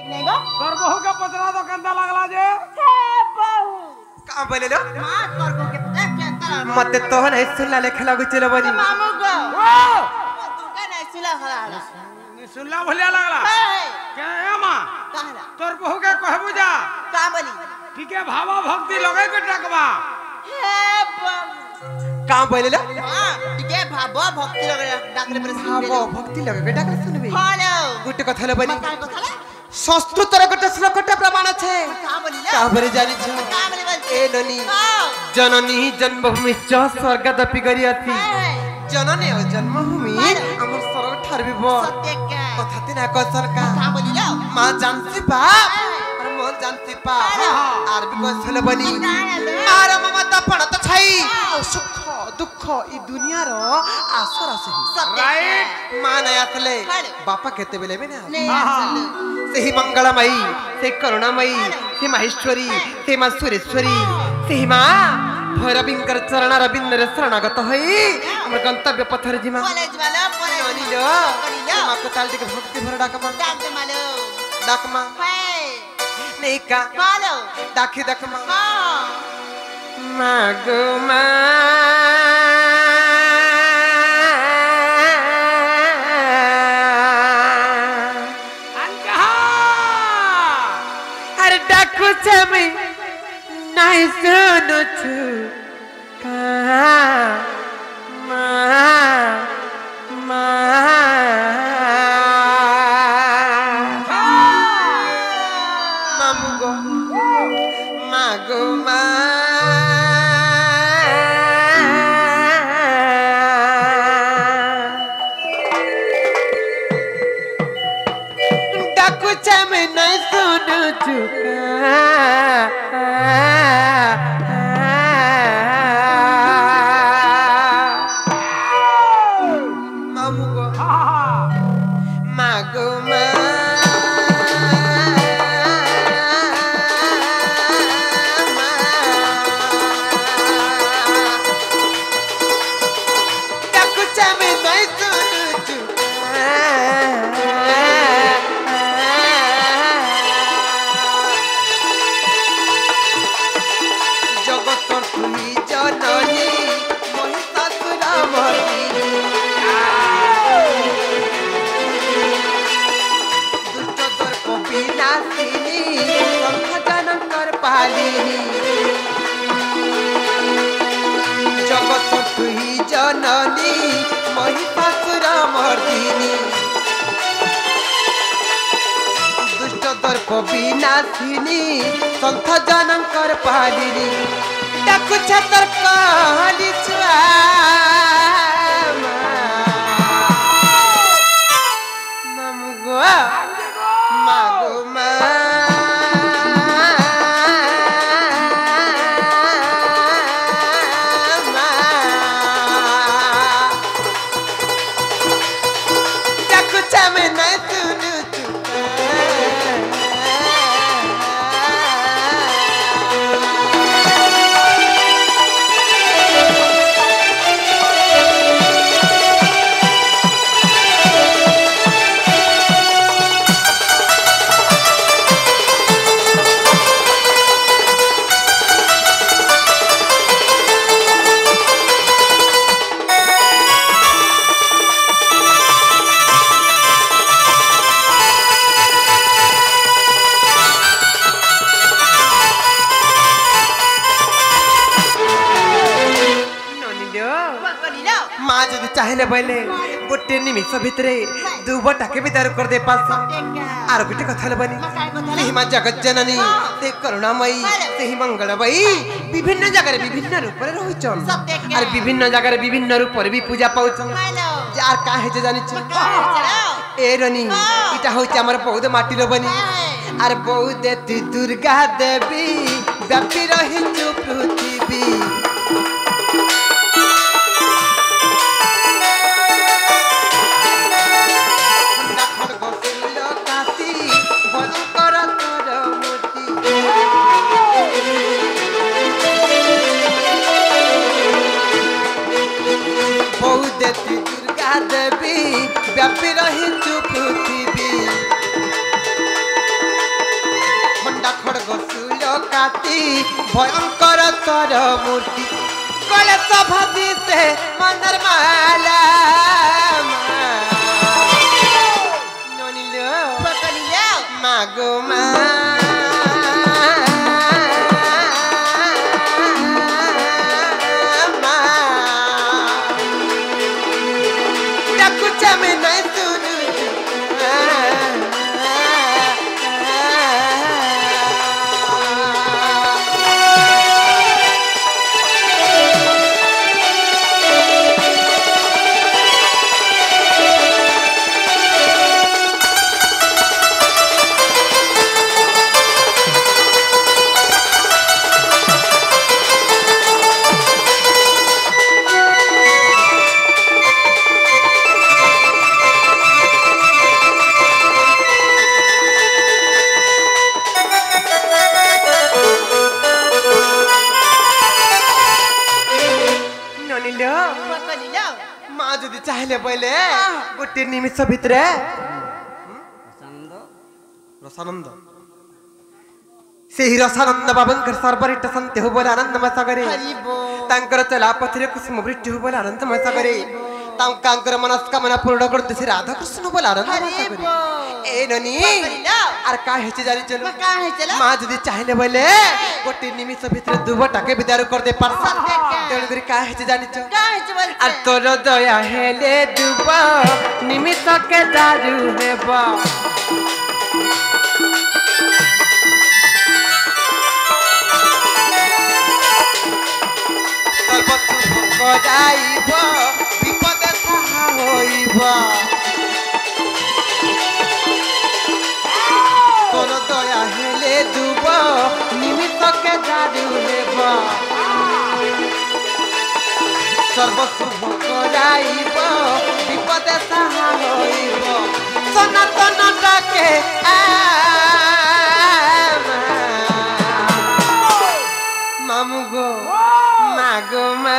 तोर बहू के पतरा तो कंदा लगला जे हे बहू का बोले लो मां तोर को के पता क्या तरह मते तो नहीं सुनला लेखा लागु चलो बनी मामू गो ओ तू का नहीं सुला हला सुनला भलिया लगला के ए मां कहला तोर बहू के कहबू जा का बोली ठीक है भावा भक्ति लगे के टकबा हे बहू का बोले लो हां ठीक है भाबो भक्ति लगे डाकरे पर भाव भक्ति लगे बेटा कर सुनबे हेलो गुटे कथा ले बनी का कहला संस्कृतर गोटे श्लोकटा प्रमाण छे का बोली का बरे जानि छ का बोली बोल ए ननी जननी जन्मभूमि च स्वर्गदपि गरियति जननी और जन्मभूमि हमर स्वर्ग ठार भी बो सत्य क्या कथा तिना कसल का का बोली लो मां जानसी बाप और मोल जानसी पा आर भी कसल बनी मार ममता पड़त छई सुख दुख ई दुनिया रो आसरा से राइट मां न आतले बापा केते बेले बे ना नहीं असल सेही मंगलमयी से करुणामयी से माहेश्वरी से मां सुरेश्वरी से मां भैरवींकर चरण रविंद्र शरणागत हई हमर गंतव्य पथर जिमा कॉलेज वाला अनी लो मां को ताल के भक्ति भर डाकमा डाक दे मालो डाकमा हाय नहीं का मालो डाकी डाकमा हां मागो मा चमी नहीं सुनु छु का मा मा मामुगो मागो मा डाकू चमी नहीं सुनु छु जगत तुही जननी महिषासुर मर्दिनी दुष्ट दर्प विनाशिनी संथ जनकर पालिनी डाकु छतर कहली छुआ मामुगो मागो मा चाहे बोले गोटे निमिष भितरे दुबटा के विदार कर दे पास आर गोटे कथा बनी सेही मां जगत जननी से करुणामयी सेही मंगलमयी विभिन्न जगह विभिन्न रूप रे रहउछन आर विभिन्न जगह विभिन्न रूप रे भी पूजा पाउछन जार काहे जे जानि छ ए रनी इटा होछ हमर बहुत माटी रो बनी आर बहुत देती दुर्गा देवी व्यापी रही जो पृथ्वी देवी व्यापी रही पृथ्वी राती भयंकर तर मूर्ति गले सभाती से मंदर माला ननिलो पकड़ियो मागो मा माँ जदि चाहले बोले गोटे निमिष भितर रसानंद से ही रसानंद बाबंकर सर्वरिट संते हो बोले आनंदमय सागरे तांकर चला पथरे कुसुम वृष्टि हो बोले आनंदमय सागरे तांकर मनस्कामना पूर्ण करते से राधा कृष्ण बोले आनंदमय सागरे ए ननी आर का हेचे जानी चलो का है चला माँ जदि चाहले बोले गोटे निमिष भितर दुबटाके विदार कर दे पारसा तेणु करी का हेचे जानी चलो का है चल আর তোর দয়া হেলে দুব নিমিষকে দারু হেব যাইব বিপদে সাহা হইব তোর দয়া হেলে দুব নিমিষকে দারু হেব सर्वशुभ कराइब विपदे साहा होइब सनातन डाके मामू गो मागो मा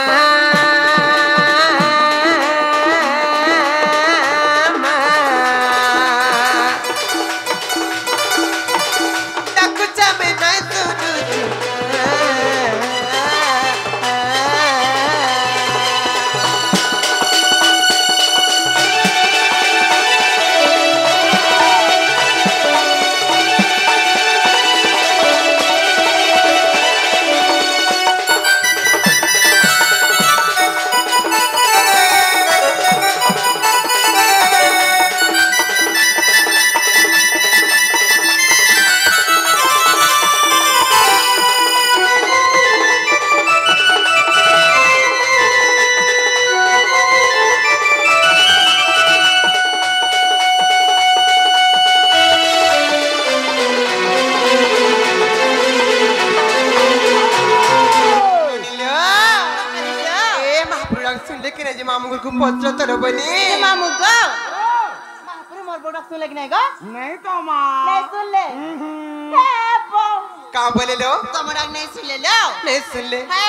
पत्र तर बनी मामू गो महापुर मोर बोडक सुन लगी नहीं गो नहीं तो माँ नहीं सुन ले हे बो का बोले लो तमड़क नहीं सुन ले लो नहीं सुन ले है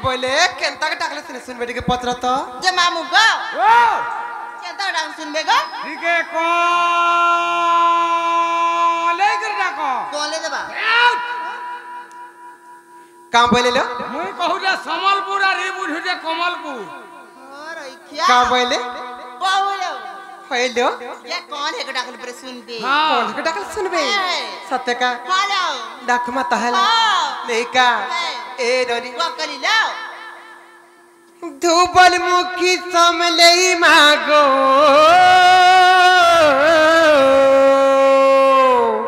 बोले केंता के टाकले सुन बेटे के पत्र तो जे मामू गो ओ केता डांग सुन बे गो ठीक है कौन लेकर डाको कौन ले देबा का बोले लो मुई कहू जे समलपुर आ रे बुझू जे कमलपुर और क्या का बोले बोलो होइलो ये कौन है डाकल पर सुन बे कौन के टाकले सुनबे सत्य का हेलो डाक मत हल नहीं का ए ननी वकली लो धूबल मुखी समलई मागो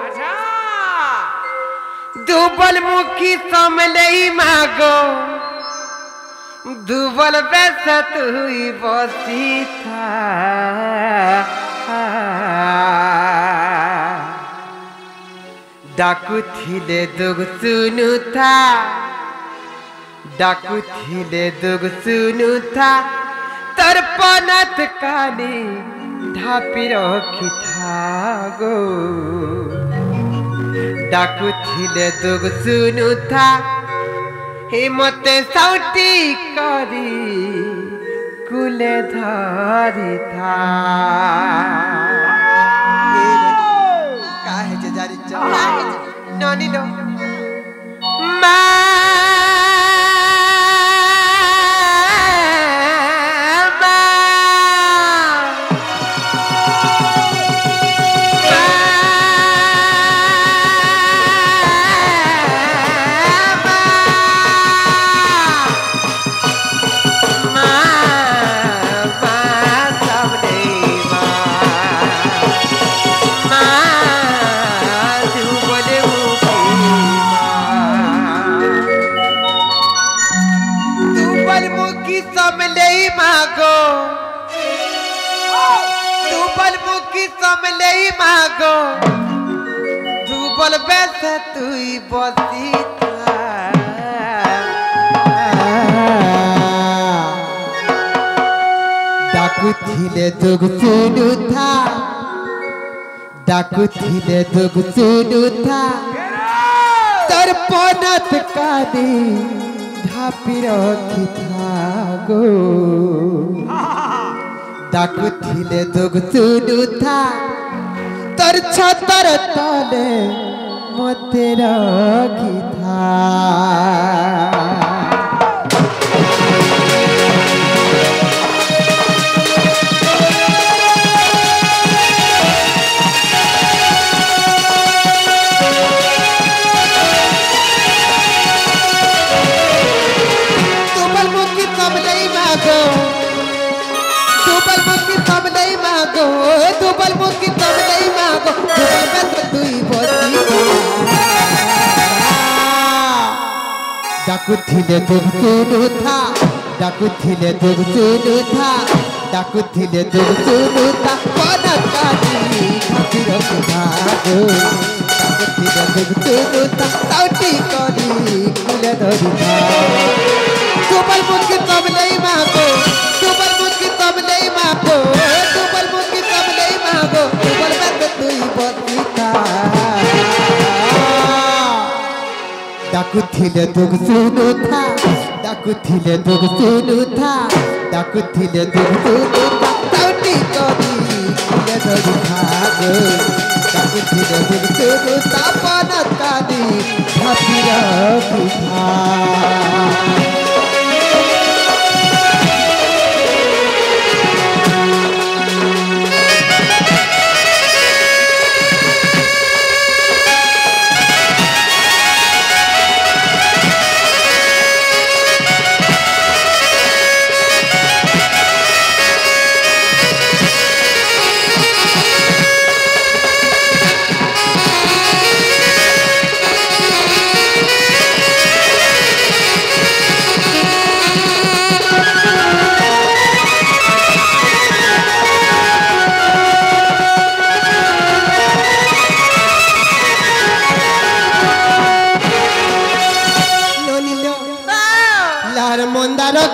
अच्छा धूबल मुखी समलई मागो धूबल बेसत हुई बसी था डाकू थिले दुग सुनु था डाकू थिले दुग सुनु था तर्पणत काली ढापी रखी था गो डाकू थिले दुग सुनु था हे मते साउटी करी कुले धरी था काहे जे जारी च नानी लो कमले मागो दुबल बेस तुई बसी डाकुथिले दुग सुनुथा डाकुथिले दुग सुनुथा तर पनत कादी ढापी रखी था गो डाकुथिले दुग सुनुथा तर छतर तले मते रखी था दुबल मुकी तब नहीं मांगो दुबल में तो तू ही बोती डाकुथिले दुग सुनु था डाकुथिले दुग सुनु था डाकुथिले दुग सुनु था पनत कादी ढापी रखी था गो डाकुथिले दुग सुनु था ताउटी कली कुले धरी था दुबल मुकी तब नहीं मांगो दुबल मुकी तब नहीं मांगो दुबल मुकी तब नहीं मांगो दुबल में तो तू ही बसी था डाकुथिले दुग सुनु था डाकुथिले दुग सुनु था डाकुथिले दुग सुनु था ताउटी कली कुले धरी था गो डाकुथिले दुग सुनु था पनत कादी ढापी रखी था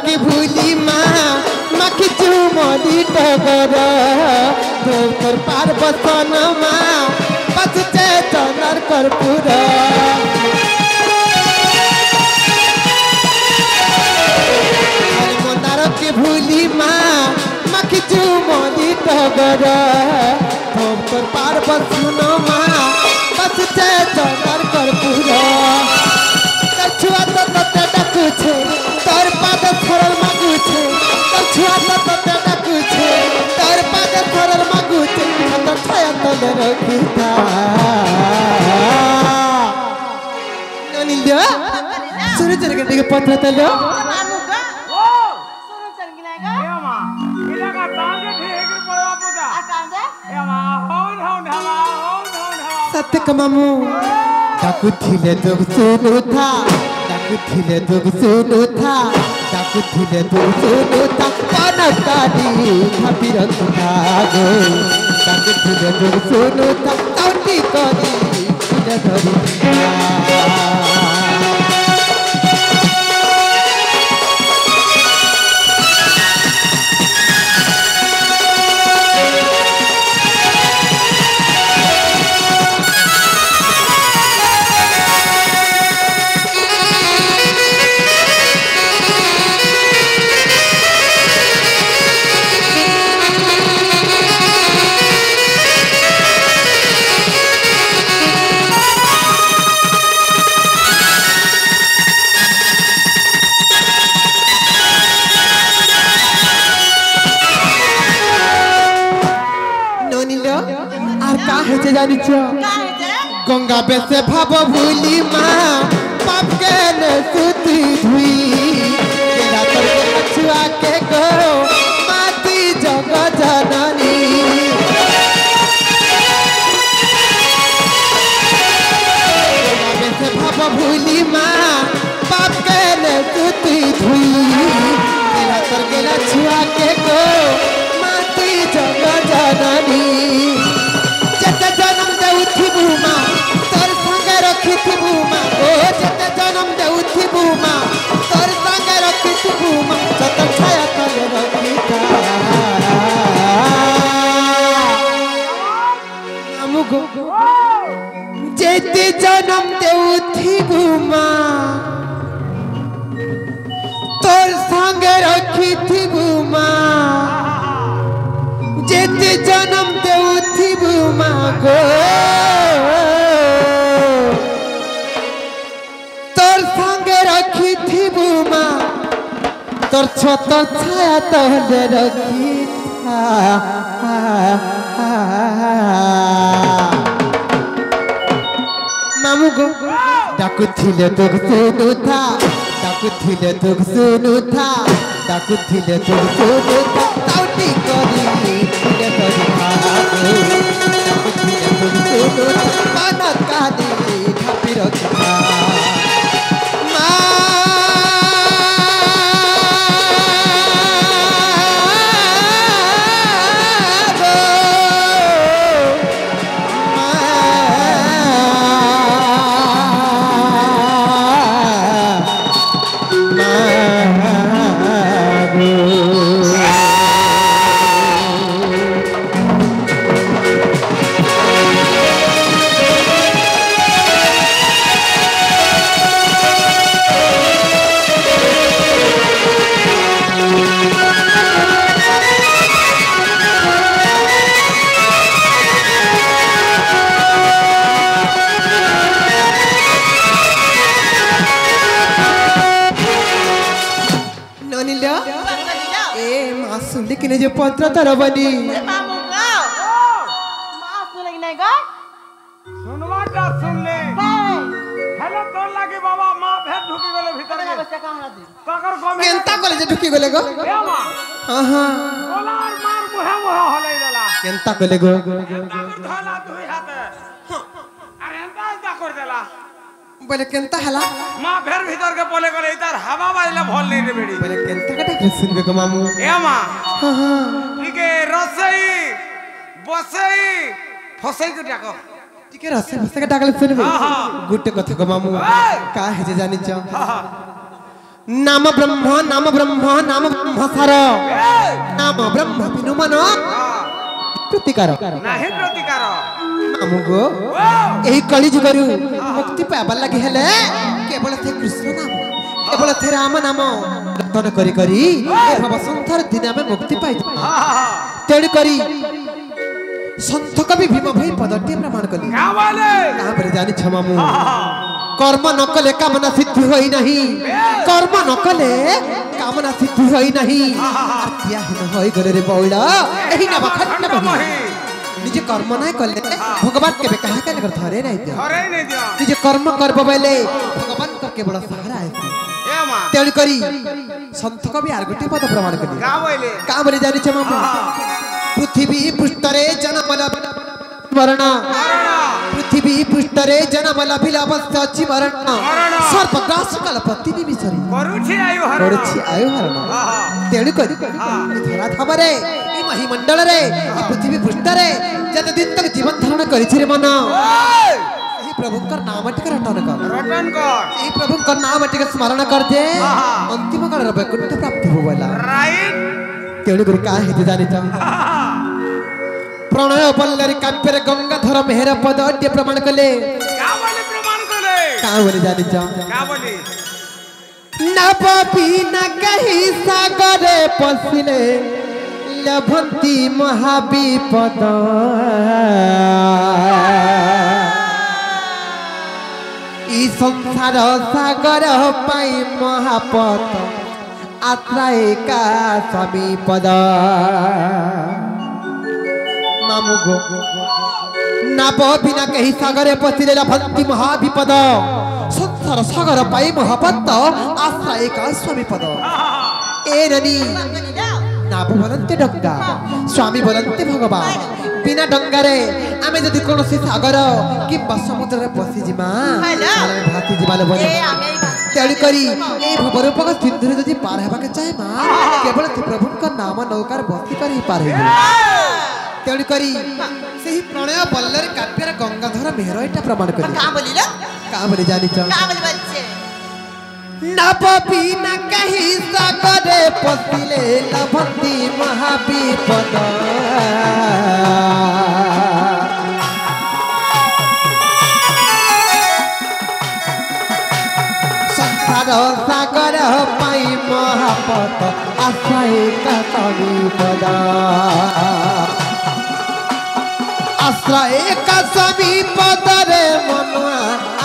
की भूली माँ मखी चुमोली टगर धोकर पार बसन माँ बस चेतनर कर्पूर मंदार की भूली माँ मखी चुमोली टगर धोकर पार बसन माँ बस चेतनर कर्पूर छुआ तो तते डाकू छे तोर पाद सरल मागू छे तोर छुआ तो तते डाकू छे तोर पाद सरल मागू छे तो छाया तले रखी था ननिल्य सुरु चरगड्डी के पत्र तलो मानुगा ओ सुरु चरगिलागा ए मा इलाका तांगे ठेकर पड़वा पुता आ कांदे ए मा हो सत्य कमामू डाकुथिले दुग सुनु था डाकुथिले दुग सुनु था डाकुथिले दुग सुनु था पनत कादी ढापी रखी था गो डाकुथिले दुग सुनु था ताउटी कली कुले धरी था जानी गंगा बेसे भाव भूली माँ पाप के न सुती धुई केला तर के कछुआ के गो माती जग जननी गंगा बेसे भाव भूली माँ पाप के न सुती धुई केला तर के कछुआ के गो माती जग जननी जेते जन्म देउथिबु माँ तोर संगे रखिथिबु माँ जेते जन्म देउथिबु माँ गो तोर संगे रखिथिबु माँ तोर छोट छाया तोरे रखिथा मामू गो डाकुथिले तोक सुनुथा डाकुथिले तोक सुनुथा डाकुथिले तोक सुनुथा ताउटी करी थिले तोरी भागो डाकुथिले तोक सुनुथा पाना कादी ठापी रखा लेकिन जो पत्र तरबनी मामू गो मां सुन नहीं गो सुनवा जा सुन ले हेलो तोर लागे बाबा मां भेद ढुकी गेले भीतर के बच्चा कहां दी काकर गमे केंता कॉलेज ढुकी गेले गो ए मां हां हां गोलार मार मुहे मुहे हलै देला केंता कले गो धला दुई हाथ अरे एंता कर देला बोले केंता हला मां फेर भीतर के बोले करे इधर हवा बाजले भोल नहीं रे बेड़ी बोले केंता कटा सुनबे को मामू ए मां हां हां ठीक है रसई बसई फसई के डाको ठीक है रसे फसे के डाकले सुनबे हां हां गुटे कथा को मामू का है जे जानि छ हां हां नाम ब्रह्म सार नाम ब्रह्म बिनु मन प्रतिकार नाही प्रतिकार मामू गो एही कली जुगरु मुक्ति पाबा लागि हेले केवल थे कृष्ण नाम केवल थे राम नाम रटन करी करी ए भव संसार दिन में मुक्ति पाइ तेड़ करी संत कवि भीम भई पदटी प्रमाण कली का बोले कहां पर जानि छ मामू कर्म न कले कामना सिद्धि होई नहीं कर्म न कले कामना सिद्धि होई नहीं आत्या हिन होई गले रे बौला एही ना बखट न निजे कर्म ना कले भगवान के कहा के कर थरे नहीं दियो थरे नहीं दियो निजे कर्म करब बेले भगवान का केवल सहारा है ए मां तेल करी संत कवि आर गुटे पद प्रमाण कली का बोले जानि छ मामू पृथ्वी पृष्ठरे जनमल मरण पृथ्वी पृष्ठरे जनमल बिलावस्ति मरण सर्वग्रास कल्पति निमिषरी करूछि आयु हरण तेणु करी धरा थबरे ई महिमंडल रे ई पृथ्वी पृष्ठ रे जत दिन तक जीवन धारण करिछि रे मन एही प्रभु कर नाम टिक रटन कर एही प्रभु कर नाम टिक स्मरण कर दे अंतिम काल रे वैकुंठ प्राप्ति होबला राइट तेणु करी का हेतु जानि छ प्रणय बल्लरी काव्यर गंगाधर मेहर पद अड्य प्रमाण कले का बोले जानि छ का बोली नभ बिना कहि सागरे पसिले लभंती महाविपद ई संसार सागर पाई महापद आश्रय का स्वामी पद मामू गो नाप बिना कहीं सागरे पसिले लभंती महाविपद संसार सागर पाई महापद आश्रय का स्वामी पद ए ननी नाप बोलते डंगा स्वामी बोलते भगवान बिना डंगारे आमे जदि कोनोसी सागर कि समुद्र रे पसी जिमा आमे भाती जिबाले बने तेड़ी करी ए भवरूपक सिंधुरे जदि पार हेबा के चाहे मा केवल प्रभु का नाम नौकार बसी कर ही पार हे तेड़ी करी सेही प्रणय बल्लर काव्यर गंगाधर मेहर एटा प्रमाण करी का बोलिलो का बोली जानि छ का बोली बच्चे नभ बिना कहीं सागरे पसिले लभंती महाविपद सागर पाई महापत आश्रय कवि पद आश्रय कवि पद रे मनुआ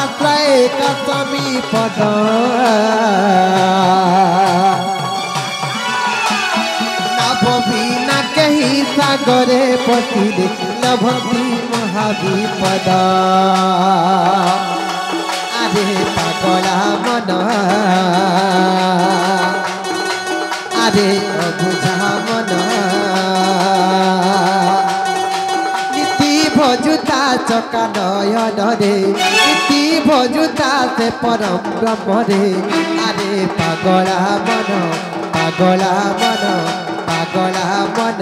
आश्रय कवि पद नभविना कही सागरे पतिले लभंती महाविपद आरे पागला मन आरे अबुझा मन नीति भजुता चका नयन रे नीति भजुता से परम ब्रह्म रे आरे पागला मन पागला मन पागला मन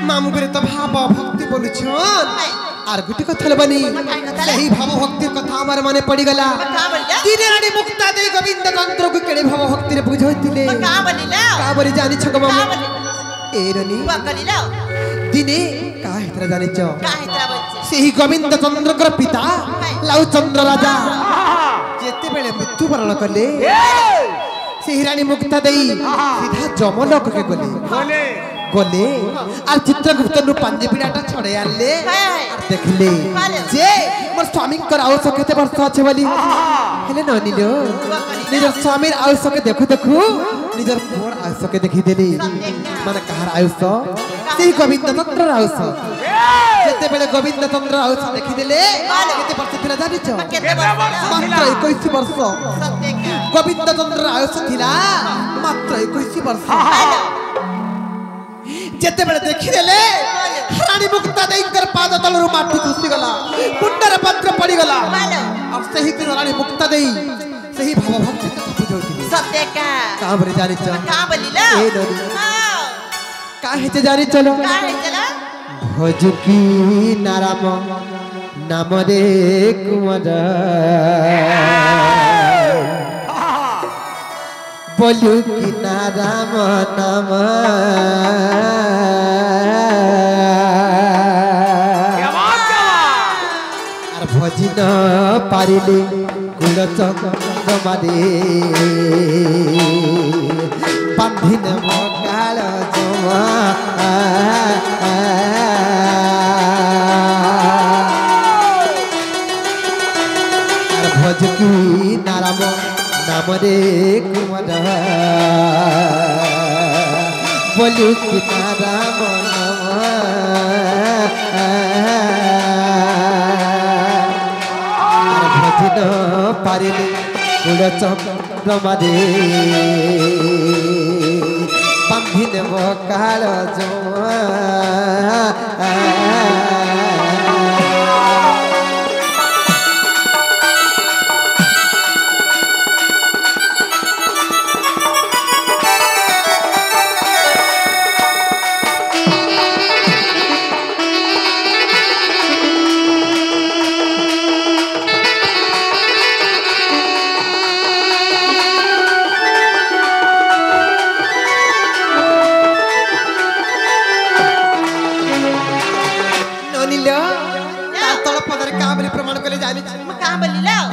मामू बेरे तो भाव भक्ति बोलु छन आर गुटी कथल बनी सही भाव भक्ति कथा हमर माने पड़ी गला दिने रानी मुक्ता दे गोविंद तंत्र को केड़े भाव भक्ति रे बुझोइतिले का बोली जानि छ गो मामू ए रनी दिने का हेतरा जानि छ सही गोविंद तंत्र कर पिता लाउ चंद्र राजा जेते बेले मृत्यु वरण करले सही रानी मुक्ता देई सीधा जमलोक के गले गले और चित्रगुप्त नु पांजे पिडाटा छड़े आले देखले जे मोर स्वामी कर आवश्यक केते वर्ष अछि बोली हेले ननिलो निजर स्वामीर आवश्यक देखु देखु निजर मोर आवश्यक देखि देली माने कहार आयुष सेही गोविंद तंत्र आयुष जेते बेले गोविंद तंत्र आयुष देखि देले केते वर्ष थिला जानि छ मात्र 21 वर्ष गोविंद तंत्र आयुष थिला मात्र 21 वर्ष जेते बेले देखि देले रानी मुक्ता देकर पाद तलरु माटी खुसी गला मुंडर पत्र पड़ी गला और सही दिन रानी मुक्ता देई सही भाव भक्ति कथा बुझौती सत्य का बरे जानि छ का बोलिला ए नदी का हेते जानि चलो का है चला भजुकी नाराम नाम रे कुमार बोलू कि नाराम नाम आर भजिन पारिले गुड़ चक्र मारे बांधिन मकाल जमा आर भजकी नाराम नाम रे कुमार बोलू कि नाराम नाम भजिन पारिले गुड़ चक्र मारे बांधिन मकाल जमा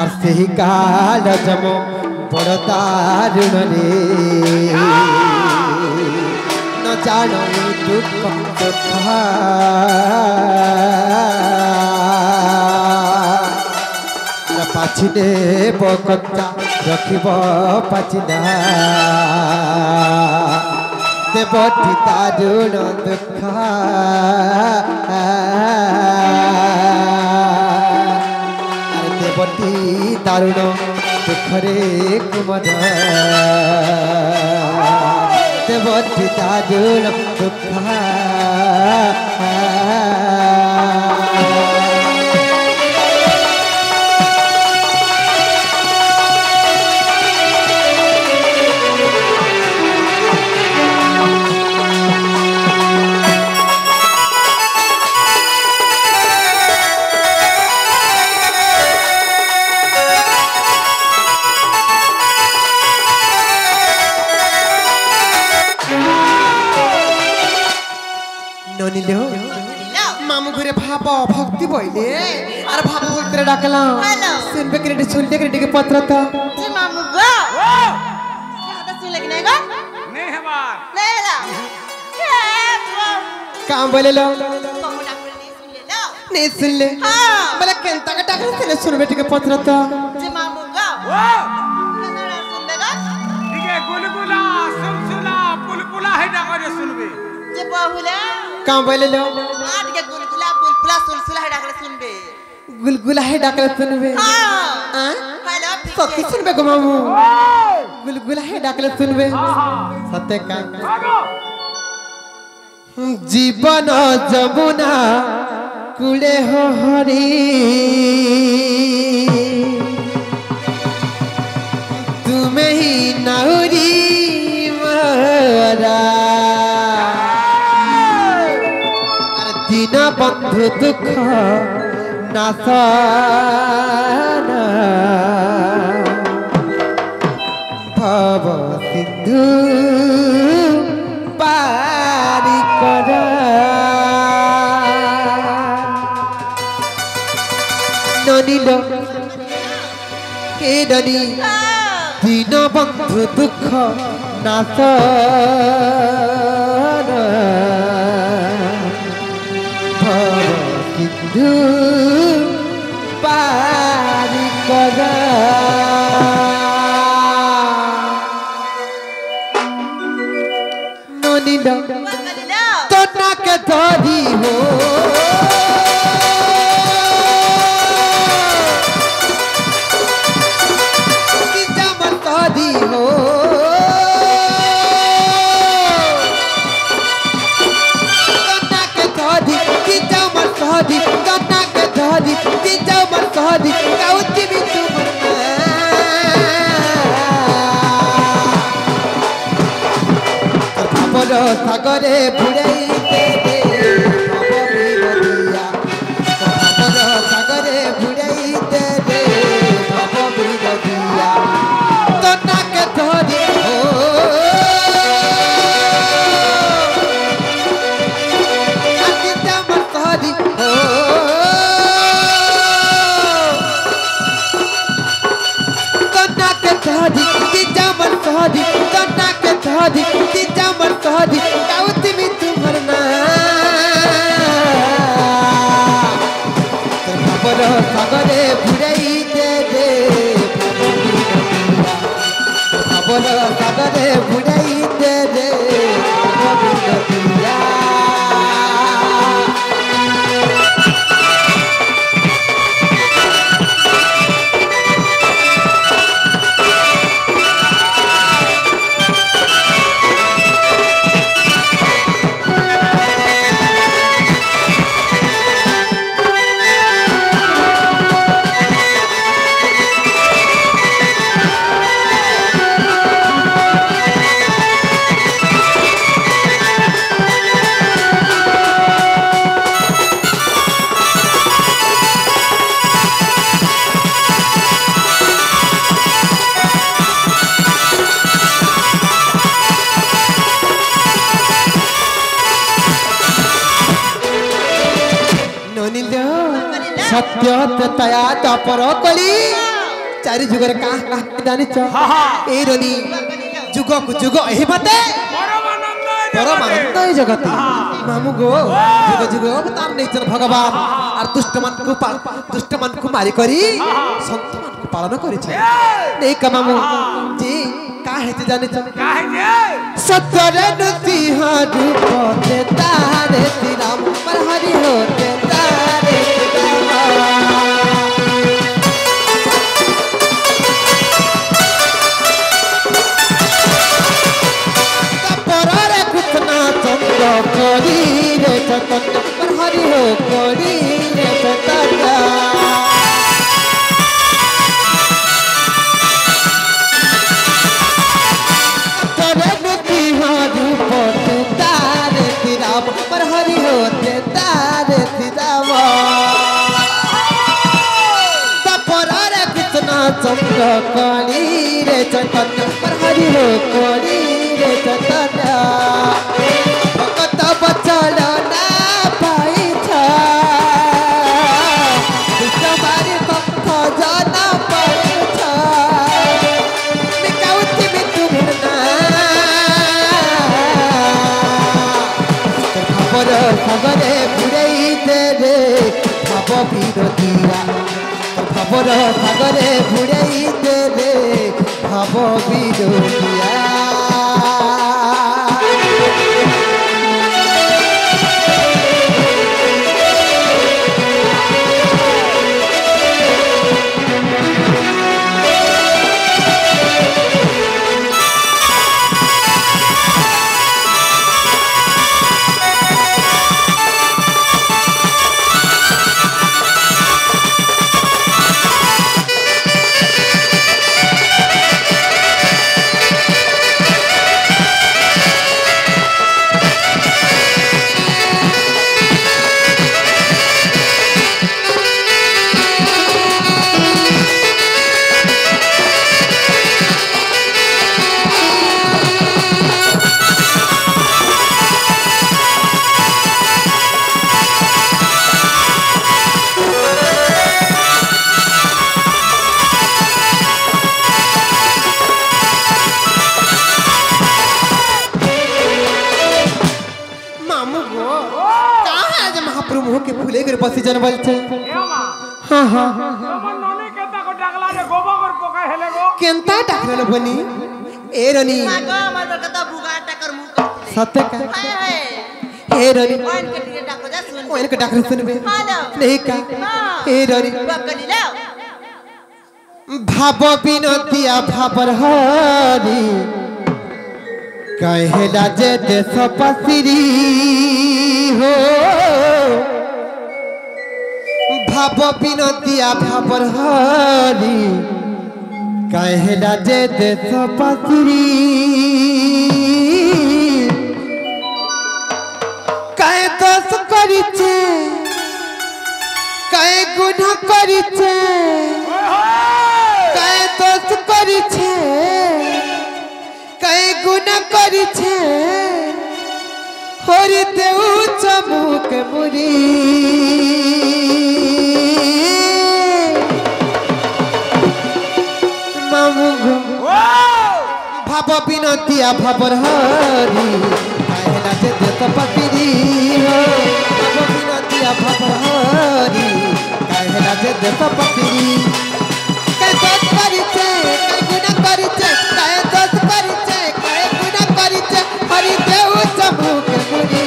और सही काल जमो बड़ दारुण रे न जानो दुख दुखा पाछिने बकता रखिब पाचिना देवती दारुण दुखा देवती दारुण दुखरे कुमार देवती दारुण दुख ননিলো মামু ঘরে ভাব ভক্তি বইলে আর ভাব ভক্তি ডাকলা শুনবে কেটে শুনতে কেটে পত্র তো যে মামু গো হাতে শুনলে কি নাই গো नहीं है बार নেলা काम बोले लो কমু ডাকলে নেই শুনলে না नहीं सुन ले बोले केंता का डाकला तेरे सुनबे के पत्र तो যে মামু গো वो কেনরা শুনবে গো ठीक है गुलगुला सुलसुला पुलपुला है डाकर सुनबे যে বহুলা काम बोले लो আটকে গুলগুলা বুলবুলা সুলসুলা হে ডাকলে শুনবে गुलगुला है डाकला सुनबे हां हेलो सत्य सुनबे गो मामू गुलगुला है डाकला सुनबे सत्य का भागो जीवन जमुना कुले हो हरी तुम्हें ही नाउरी मरा दिन बंधु दुख नासना भव सिंधु पारी करा ननिलो के ननी दिन बंधु दुख नासना भव सिंधु पारी करा ननिलो तो ना के धरी हो कि जमन धरी हो तो ना के धरी कि जमन धरी तो ना के धरी कि जमन धरी काउची भी तुम बड़ सागरे बुड़ाई दे बड़ सागरे बुड़ाई दे भव बिरदिया तो ना के धरी हो अकिता मत धरी हो तो ना के धरी कि जमन धरी तो ना के धरी कि जमन धरी काउती में तुम्हार ना खबर सागरे बुड़ाई दे खबर सागरे बुड़ाई दे सत्य तया तपर कली चारि जुगर का जानि छ ए रनी जुग को जुग एही बाते परमानंद जगत मामू गो जुग जुग अवतार नै छन भगवान और दुष्ट मन को मारी करी संत मन को पालन करी छ नै का मामू जी का हेते जानि छ का है जे सत्य रे सिंह रूप ते तारे श्री राम पर हरि होते तारे परारे कृष्णा चंद्र करी रे चतन पर हरि हो करी रे चतन पर हरि होते तारे सीताम तपरारे कृष्णा चंद्र कली रे चैतन्य पर हरि हो कली रे चैतन्य भगत बचल ना ভাবর সাগরে বুড়াই দেবে ভাব বিরোধিয়া ভাবর সাগরে বুড়াই দেবে ভাব বিরোধিয়া बसी जन बोलते हां हां तमन ननी केता को डागला रे गोबर पोका हेले गो केंता डाकल बनी ए रनी मागो हमर बरकता बुगा टाकर मुंह सत्य का हाय ए रनी ओइन के लिए डाको जा सुन ओइन के डाकर सुनबे हेलो नहीं का ए रनी बकली लाओ भाव बिनतिया भाबर हरी कहेला जे देश पसिरी हो भाव बिनतिया भाबर हरी कहेला जे देश पसिरी कहे दोष करिछे कहे गुनाह करिछे कहे दोष करिछे कहे गुनाह करिछे हरि देउ चमुक मुरी मामुगो भाव बिनतिया भाबर हरी कहेला जे देश पसिरी हो भाव बिनतिया भाबर हरी कहेला जे देश पसिरी कहे दोष करिछे कहे गुनाह करिछे कहे दोष करिछे कहे गुनाह करिछे हरि देउ चमुक मुरी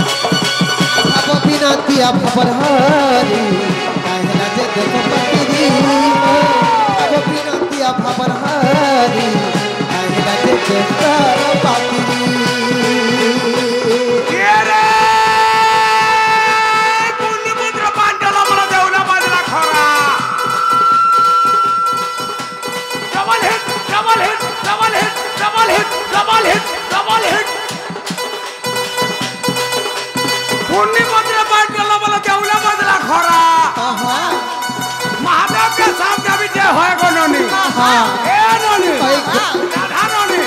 भाव बिनतिया भाबर हरी कहेला जे देश पसिरी हो भाव बिनतिया भाबर हरी कहेला जे देश पसिरी के रे पुण्यपुत्र पांडला मला देवला बाजला खरा double hit double hit double hit double hit double hit double hit पुण्यपुत्र पांडला मला देवला बाजला खरा महादेव के सामने भी जय होए गो ननी हां ए ननी हां राधा ननी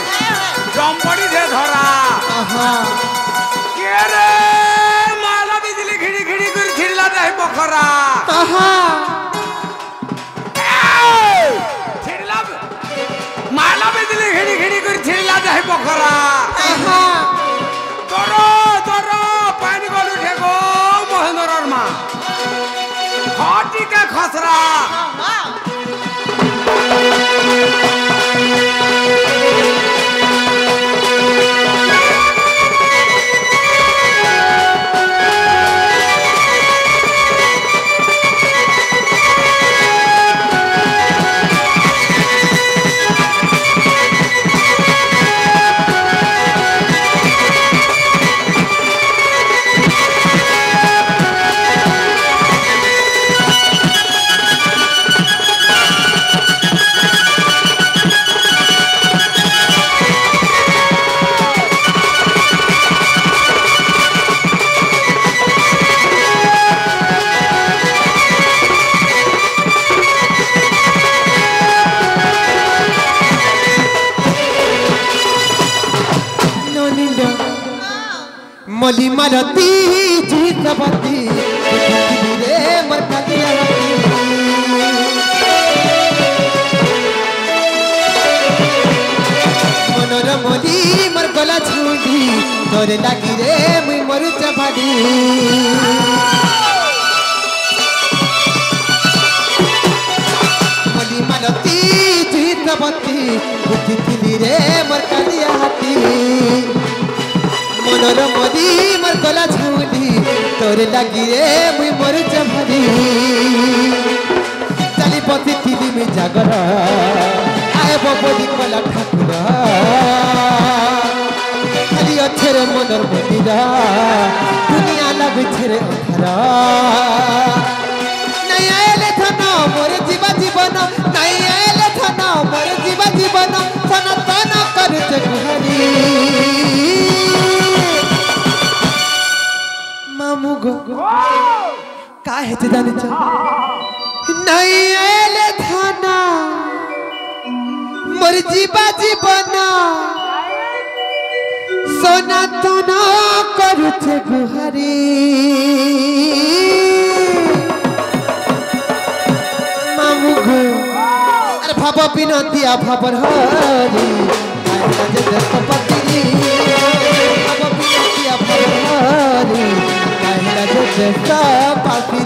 जमपड़ी दे धरा हां के रे माला बिजली खिड़ी खिड़ी कर छिड़ला दे पोखरा हां छिड़ला माला बिजली खिड़ी खिड़ी कर छिड़ला दे पोखरा हां तोरो तोरो पानी गोल उठे गो महेंद्रर मां खाटी के खसरा मली मरती जीत बती रे मरकतिया मनोर मली मर गला छुड़ी तोरे लागी रे मुई मरु चभारी मली मालती चित्रवती बुद्धि थिली रे मोर कालिया हाथी मनर मरी मोर गला झाउली तोरे लागी रे मुई मरु चभारी चली पथि थिली मी जागर आए बोली कला ठाकुर खाली अच्छे रे मनर मंदिर दुनिया लगुछे रे अंधार नहीं आएले धन मोर जीवा जीवन नहीं आएले धन मोर जीवा जीवन सनातन करुचे गुहारी मामू गो का हेते जानिछ नहीं आएले धन मोर जीवा जीवन सनातन करुचे गुहारी मामू गो अरे भाव बिनतिया भावर हरी आइला जे दस्तपति भाव बिनतिया भावर हरी आइला जे दस्तपति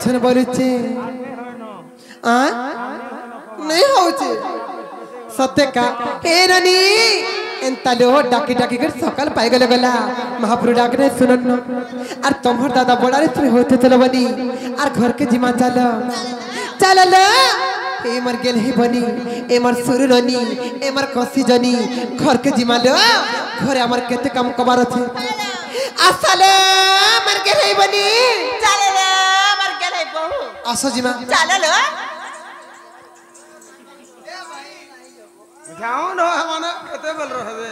सुन बोलुचे नहीं होचे सत्य का हे रानी एंतालो डाकी डाकी कर सकाल पाई गले गला महापुरु डाकने सुनन और तोहर दादा बड़ारे तुम होते चलो बनी और घर के जिमा चलो चलो लो ए मर गेल ही बनी ए मर सुरु रनी ए मर कसी जनी घर के जिमा लो घरे हमर केते काम कबार अछि आसाले मर गेल ही बनी चले ले मर गेले बहु आसो जिमा चले लो जाऊं न हमने कते बोल रहे